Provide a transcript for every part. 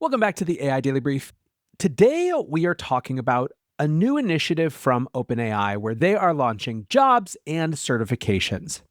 Welcome back to the AI Daily Brief. Today, we are talking about a new initiative from OpenAI where they are launching jobs and certifications.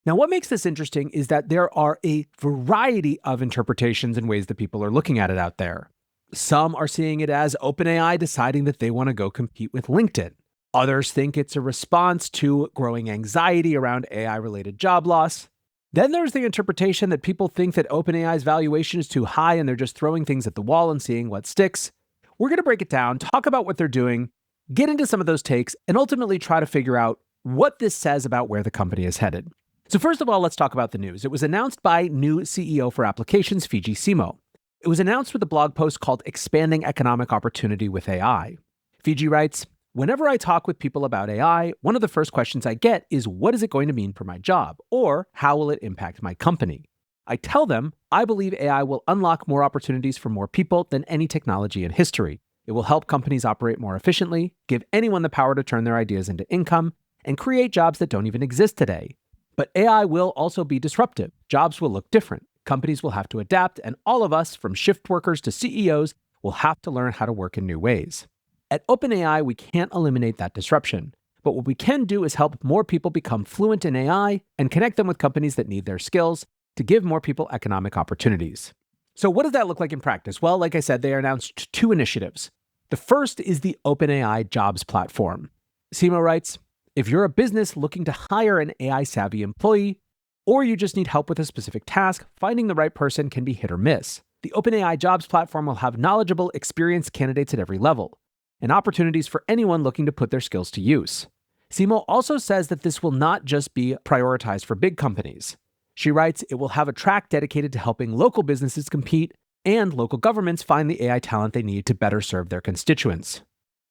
Now, what makes this interesting is that there are a variety of interpretations and ways that people are looking at it out there. Some are seeing it as OpenAI deciding that they want to go compete with LinkedIn. Others think it's a response to growing anxiety around AI-related job loss. Then there's the interpretation that people think that OpenAI's valuation is too high and they're just throwing things at the wall and seeing what sticks. We're going to break it down, talk about what they're doing, get into some of those takes, and ultimately try to figure out what this says about where the company is headed. So first of all, let's talk about the news. It was announced by new CEO for Applications, Fiji Simo. It was announced with a blog post called Expanding Economic Opportunity with AI. Fiji writes, "Whenever I talk with people about AI, one of the first questions I get is what is it going to mean for my job? Or how will it impact my company? I tell them I believe AI will unlock more opportunities for more people than any technology in history. It will help companies operate more efficiently, give anyone the power to turn their ideas into income, and create jobs that don't even exist today. But AI will also be disruptive. Jobs will look different. Companies will have to adapt, and all of us, from shift workers to CEOs, will have to learn how to work in new ways. At OpenAI, we can't eliminate that disruption, but what we can do is help more people become fluent in AI and connect them with companies that need their skills to give more people economic opportunities." So what does that look like in practice? Well, like I said, they announced two initiatives. The first is the OpenAI Jobs Platform. Simo writes, "If you're a business looking to hire an AI-savvy employee, or you just need help with a specific task, finding the right person can be hit or miss. The OpenAI Jobs Platform will have knowledgeable, experienced candidates at every level, and opportunities for anyone looking to put their skills to use." Simo also says that this will not just be prioritized for big companies. She writes, "It will have a track dedicated to helping local businesses compete and local governments find the AI talent they need to better serve their constituents."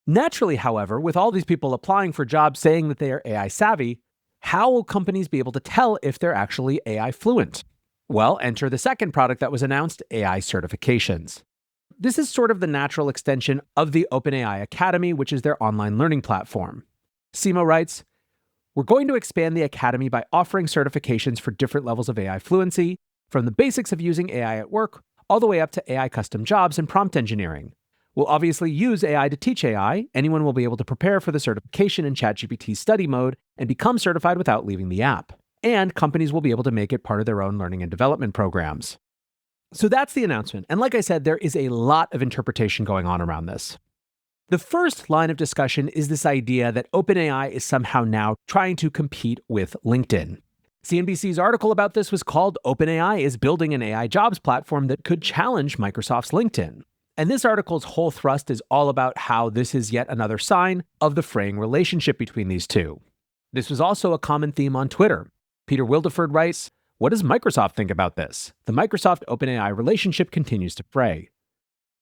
Naturally, however, with all these people applying for jobs saying that they are AI savvy, how will companies be able to tell if they're actually AI fluent? Well, enter the second product that was announced, AI certifications. This is sort of the natural extension of the OpenAI Academy, which is their online learning platform. Simo writes, "We're going to expand the Academy by offering certifications for different levels of AI fluency, from the basics of using AI at work, all the way up to AI custom jobs and prompt engineering. We'll obviously use AI to teach AI. Anyone will be able to prepare for the certification in ChatGPT study mode and become certified without leaving the app. And companies will be able to make it part of their own learning and development programs." So that's the announcement. And like I said, there is a lot of interpretation going on around this. The first line of discussion is this idea that OpenAI is somehow now trying to compete with LinkedIn. CNBC's article about this was called "OpenAI is building an AI jobs platform that could challenge Microsoft's LinkedIn." And this article's whole thrust is all about how this is yet another sign of the fraying relationship between these two. This was also a common theme on Twitter. Peter Wildeford writes, "What does Microsoft think about this? The Microsoft-OpenAI relationship continues to fray."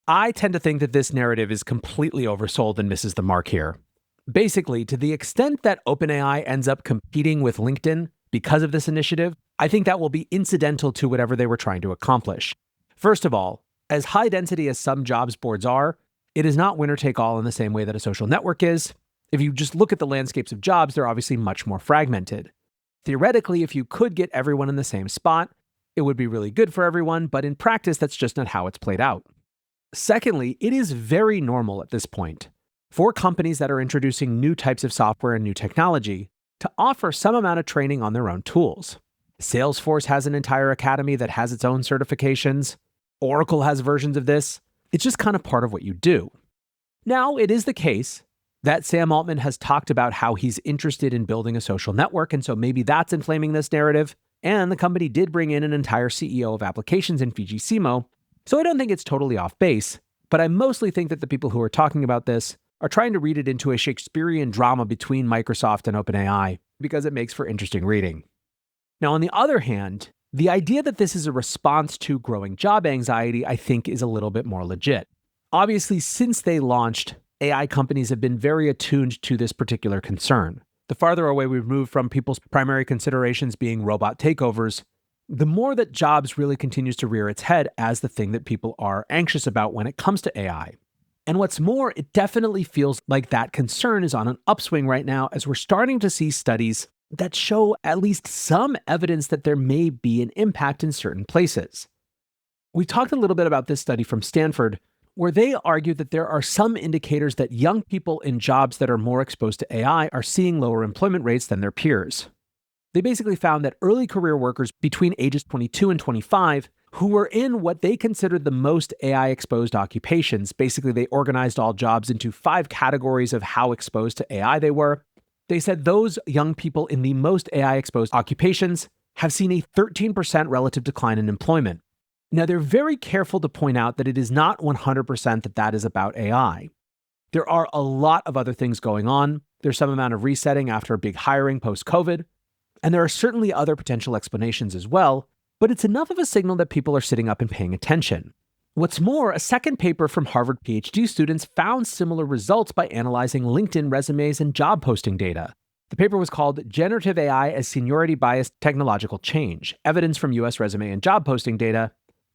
I tend to think that this narrative is completely oversold and misses the mark here. Basically, to the extent that OpenAI ends up competing with LinkedIn because of this initiative, I think that will be incidental to whatever they were trying to accomplish. First of all, as high density as some jobs boards are, it is not winner take all in the same way that a social network is. If you just look at the landscapes of jobs, they're obviously much more fragmented. Theoretically, if you could get everyone in the same spot, it would be really good for everyone, but in practice, that's just not how it's played out. Secondly, it is very normal at this point for companies that are introducing new types of software and new technology to offer some amount of training on their own tools. Salesforce has an entire academy that has its own certifications. Oracle has versions of this. It's just kind of part of what you do. Now, it is the case that Sam Altman has talked about how he's interested in building a social network, and so maybe that's inflaming this narrative. And the company did bring in an entire CEO of applications in Fiji Simo, so I don't think it's totally off base, but I mostly think that the people who are talking about this are trying to read it into a Shakespearean drama between Microsoft and OpenAI because it makes for interesting reading. Now, on the other hand, the idea that this is a response to growing job anxiety, I think, is a little bit more legit. Obviously, since they launched, AI companies have been very attuned to this particular concern. The farther away we've moved from people's primary considerations being robot takeovers, the more that jobs really continues to rear its head as the thing that people are anxious about when it comes to AI. And what's more, it definitely feels like that concern is on an upswing right now as we're starting to see studies that show at least some evidence that there may be an impact in certain places. We talked a little bit about this study from Stanford, where they argued that there are some indicators that young people in jobs that are more exposed to AI are seeing lower employment rates than their peers. They basically found that early career workers between ages 22 and 25 who were in what they considered the most AI-exposed occupations, basically they organized all jobs into 5 categories of how exposed to AI they were. They said those young people in the most AI-exposed occupations have seen a 13% relative decline in employment. Now, they're very careful to point out that it is not 100% that is about AI. There are a lot of other things going on. There's some amount of resetting after a big hiring post-COVID, and there are certainly other potential explanations as well, but it's enough of a signal that people are sitting up and paying attention. What's more, a second paper from Harvard PhD students found similar results by analyzing LinkedIn resumes and job posting data. The paper was called Generative AI as Seniority-Biased Technological Change, Evidence from US Resume and Job Posting Data,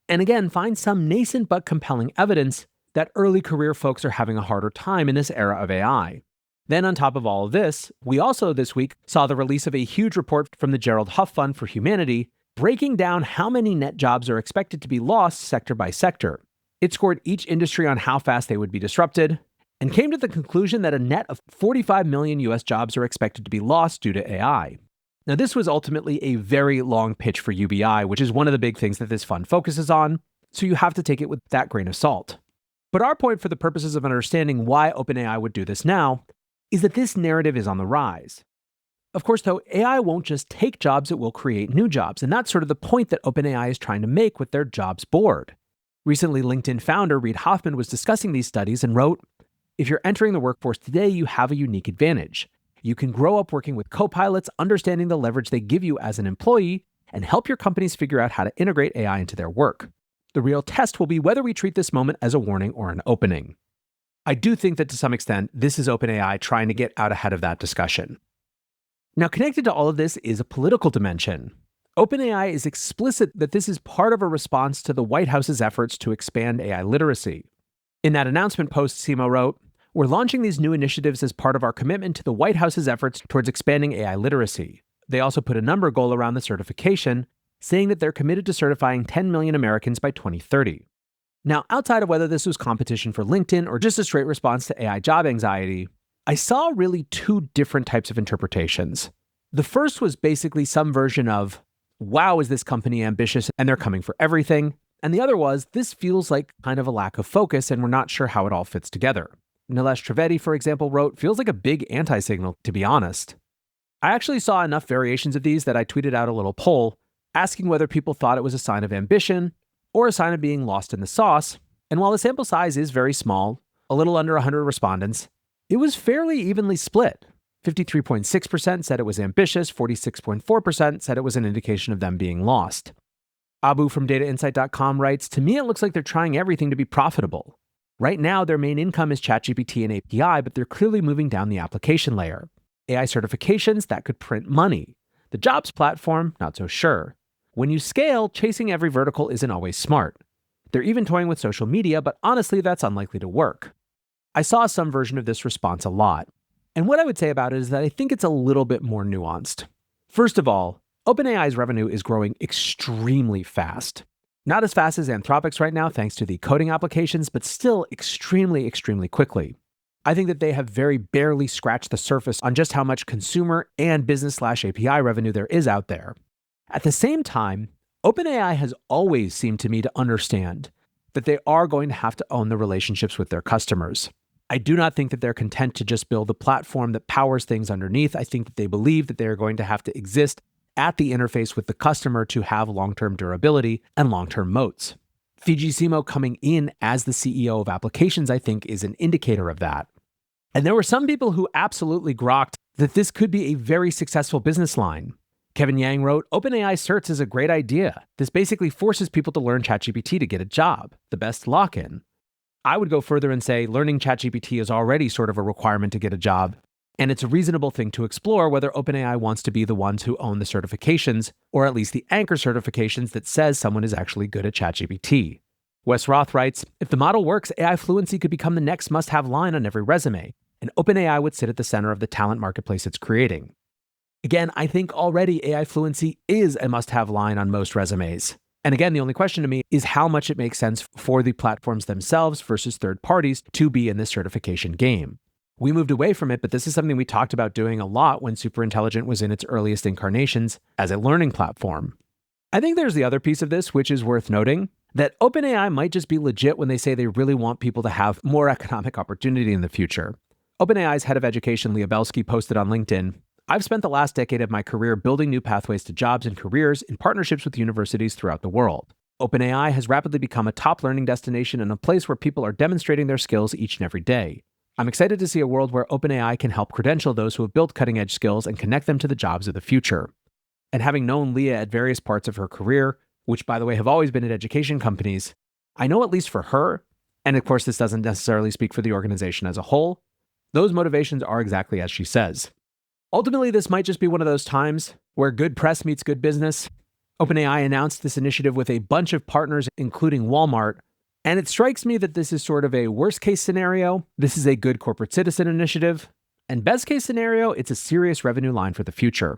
and again, finds some nascent but compelling evidence that early career folks are having a harder time in this era of AI. Then on top of all of this, we also this week saw the release of a huge report from the Gerald Huff Fund for Humanity, breaking down how many net jobs are expected to be lost sector by sector. It scored each industry on how fast they would be disrupted, and came to the conclusion that a net of 45 million US jobs are expected to be lost due to AI. Now, this was ultimately a very long pitch for UBI, which is one of the big things that this fund focuses on, so you have to take it with that grain of salt. But our point for the purposes of understanding why OpenAI would do this now is that this narrative is on the rise. Of course, though, AI won't just take jobs, it will create new jobs, and that's sort of the point that OpenAI is trying to make with their jobs board. Recently, LinkedIn founder Reid Hoffman was discussing these studies and wrote, "If you're entering the workforce today, you have a unique advantage. You can grow up working with co-pilots, understanding the leverage they give you as an employee, and help your companies figure out how to integrate AI into their work. The real test will be whether we treat this moment as a warning or an opening." I do think that to some extent, this is OpenAI trying to get out ahead of that discussion. Now, connected to all of this is a political dimension. OpenAI is explicit that this is part of a response to the White House's efforts to expand AI literacy. In that announcement post, Simo wrote, "We're launching these new initiatives as part of our commitment to the White House's efforts towards expanding AI literacy." They also put a number goal around the certification, saying that they're committed to certifying 10 million Americans by 2030. Now, outside of whether this was competition for LinkedIn or just a straight response to AI job anxiety, I saw really 2 different types of interpretations. The first was basically some version of, wow, is this company ambitious and they're coming for everything? And the other was, this feels like kind of a lack of focus and we're not sure how it all fits together. Nilesh Trivedi, for example, wrote, "Feels like a big anti-signal, to be honest." I actually saw enough variations of these that I tweeted out a little poll asking whether people thought it was a sign of ambition or a sign of being lost in the sauce. And while the sample size is very small, a little under 100 respondents, it was fairly evenly split. 53.6% said it was ambitious, 46.4% said it was an indication of them being lost. Abu from datainsight.com writes, "To me, it looks like they're trying everything to be profitable. Right now, their main income is ChatGPT and API, but they're clearly moving down the application layer. AI certifications, that could print money. The jobs platform, not so sure. When you scale, chasing every vertical isn't always smart. They're even toying with social media, but honestly, that's unlikely to work." I saw some version of this response a lot. And what I would say about it is that I think it's a little bit more nuanced. First of all, OpenAI's revenue is growing extremely fast. Not as fast as Anthropic's right now, thanks to the coding applications, but still extremely, extremely quickly. I think that they have very barely scratched the surface on just how much consumer and business/API revenue there is out there. At the same time, OpenAI has always seemed to me to understand that they are going to have to own the relationships with their customers. I do not think that they're content to just build a platform that powers things underneath. I think that they believe that they are going to have to exist at the interface with the customer to have long-term durability and long-term moats. Fiji Simo coming in as the CEO of applications, I think, is an indicator of that. And there were some people who absolutely grokked that this could be a very successful business line. Kevin Yang wrote, "OpenAI certs is a great idea. This basically forces people to learn ChatGPT to get a job, the best lock-in." I would go further and say learning ChatGPT is already sort of a requirement to get a job, and it's a reasonable thing to explore whether OpenAI wants to be the ones who own the certifications, or at least the anchor certifications that says someone is actually good at ChatGPT. Wes Roth writes, "If the model works, AI fluency could become the next must-have line on every resume, and OpenAI would sit at the center of the talent marketplace it's creating." Again, I think already AI fluency is a must-have line on most resumes. And again, the only question to me is how much it makes sense for the platforms themselves versus third parties to be in this certification game. We moved away from it, but this is something we talked about doing a lot when Superintelligent was in its earliest incarnations as a learning platform. I think there's the other piece of this, which is worth noting, that OpenAI might just be legit when they say they really want people to have more economic opportunity in the future. OpenAI's head of education, Leah Belsky, posted on LinkedIn, "I've spent the last decade of my career building new pathways to jobs and careers in partnerships with universities throughout the world. OpenAI has rapidly become a top learning destination and a place where people are demonstrating their skills each and every day. I'm excited to see a world where OpenAI can help credential those who have built cutting-edge skills and connect them to the jobs of the future." And having known Leah at various parts of her career, which by the way have always been at education companies, I know at least for her, and of course this doesn't necessarily speak for the organization as a whole, those motivations are exactly as she says. Ultimately, this might just be one of those times where good press meets good business. OpenAI announced this initiative with a bunch of partners, including Walmart, and it strikes me that this is sort of a worst-case scenario. This is a good corporate citizen initiative, and best-case scenario, it's a serious revenue line for the future.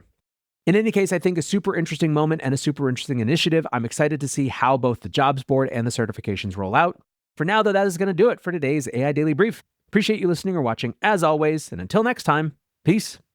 In any case, I think a super interesting moment and a super interesting initiative. I'm excited to see how both the jobs board and the certifications roll out. For now, though, that is going to do it for today's AI Daily Brief. Appreciate you listening or watching as always, and until next time, peace.